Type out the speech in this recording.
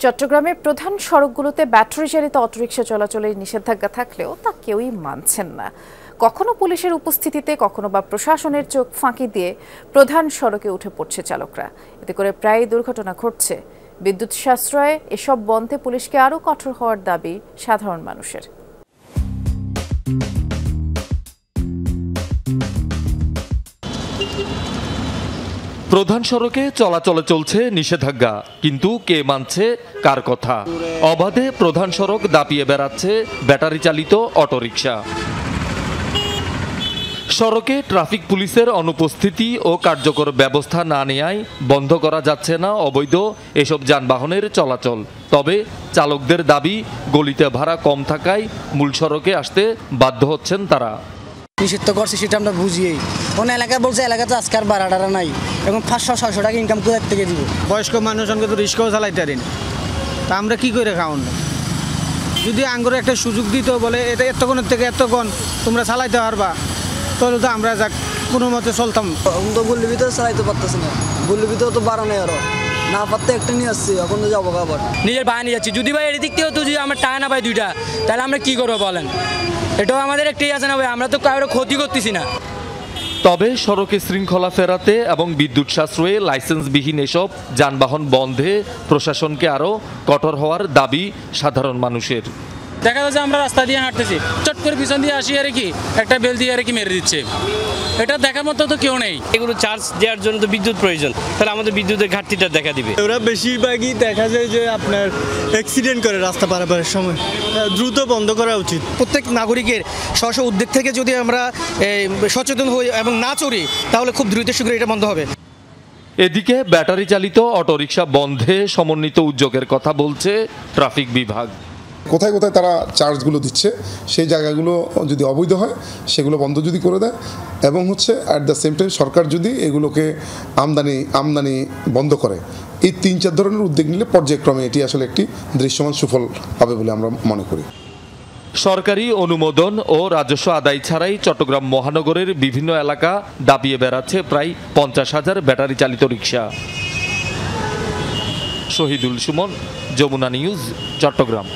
চট্টগ্রামের প্রধান সড়কগুলোতে ব্যাটারি চালিত অটোরিকশা চলাচলের নিষেধাজ্ঞা থাকলেও তা কেউই মানছেন না। কখনো পুলিশের উপস্থিতিতে, কখনো বা প্রশাসনের চোখ ফাঁকি দিয়ে প্রধান সড়কে উঠে পড়ছে চালকরা। এতে করে প্রায় দুর্ঘটনা ঘটছে। বিদ্যুৎ সাশ্রয়ে এসব বন্ধে পুলিশকে আরও কঠোর হওয়ার দাবি সাধারণ মানুষের। প্রধান সড়কে চলাচলে চলছে নিষেধাজ্ঞা, কিন্তু কে মানছে কার কথা? অবাধে প্রধান সড়ক দাপিয়ে বেড়াচ্ছে ব্যাটারি চালিত অটোরিকশা। সড়কে ট্রাফিক পুলিশের অনুপস্থিতি ও কার্যকর ব্যবস্থা না নেয়ায় বন্ধ করা যাচ্ছে না অবৈধ এসব যানবাহনের চলাচল। তবে চালকদের দাবি, গলিতে ভাড়া কম থাকায় মূল সড়কে আসতে বাধ্য হচ্ছেন তারা। নিষিদ্ধ করছে সেটা আমরা বুঝিয়েই কোনো এলাকায় বলছে এলাকাতে আজকে আর ভাড়া নাই, এখন 500-600 টাকা ইনকাম কোথার থেকে দিব? বয়স্ক মানুষজনকে তো রিক্সাও চালাইতে পারেন, তা আমরা কি করে খাওয়ান? যদি আঙ্গুরে একটা সুযোগ দিত, বলে এটা এতক্ষণের থেকে এতক্ষণ তোমরা চালাইতে পারবা, তাহলে তো আমরা যাক কোনো মতে চলতাম। তো গুল্লির ভিতরে চালাইতে পারতেছি না, গুল্লির ভিতরে তো বাড়া নেই, আরো না পারতে একটা নিয়ে আসছি, এখন তো যাবো আবার নিজের ভাড়া নিয়ে যাচ্ছি। যদি ভাই এর দিক থেকেও তো যদি আমরা টাকা না পাই দুইটা, তাহলে আমরা কি করবো বলেন? এটাও আমাদের একটাই আছে না ভাই, আমরা তো কারো ক্ষতি করতেছি না। তবে সড়কে শৃঙ্খলা ফেরাতে এবং বিদ্যুৎ সাশ্রয়ে লাইসেন্সবিহীন এসব যানবাহন বন্ধে প্রশাসনকে আরও কঠোর হওয়ার দাবি সাধারণ মানুষের। দেখা যাচ্ছে আমরা রাস্তা দিয়ে হাঁটতেছি, চট করে পিছন দিয়ে আসি আর কি একটা বেল দিয়ে আর কি মেরে দিচ্ছে। এটা দেখার মতো তো কেউ নেই। এগুলো চার্জ দেওয়ার জন্য তো বিদ্যুৎ প্রয়োজন, তাহলে আমাদের বিদ্যুতের ঘাটতিটা দেখা দিবে। ওরা বেশিরভাগই দেখা যায় যে আপনার অ্যাক্সিডেন্ট করে রাস্তা পারাপারের সময়, দ্রুত বন্ধ করা উচিত। প্রত্যেক নাগরিকের স্ব উদ্যোগ থেকে যদি আমরা সচেতন হই এবং না চড়ি, তাহলে খুব দ্রুত শীঘ্র এটা বন্ধ হবে। এদিকে ব্যাটারি চালিত অটোরিকশা বন্ধে সমন্বিত উদ্যোগের কথা বলছে ট্রাফিক বিভাগ। কোথায় কোথায় তারা চার্জগুলো দিচ্ছে, সেই জায়গাগুলো যদি অবৈধ হয় সেগুলো বন্ধ যদি করে দেয়, এবং অ্যাট দ্য সেম টাইম সরকার যদি এগুলোকে আমদানি বন্ধ করে, এই 3-4 ধরনের উদ্যোগ নিলে পর্যায়ক্রমে এটি আসলে একটি দৃশ্যমান সুফল হবে বলে আমরা মনে করি। সরকারি অনুমোদন ও রাজস্ব আদায় ছাড়াই চট্টগ্রাম মহানগরের বিভিন্ন এলাকা দাপিয়ে বেড়াচ্ছে প্রায় 50,000 ব্যাটারি চালিত রিকশা। শহীদুল সুমন, যমুনা নিউজ, চট্টগ্রাম।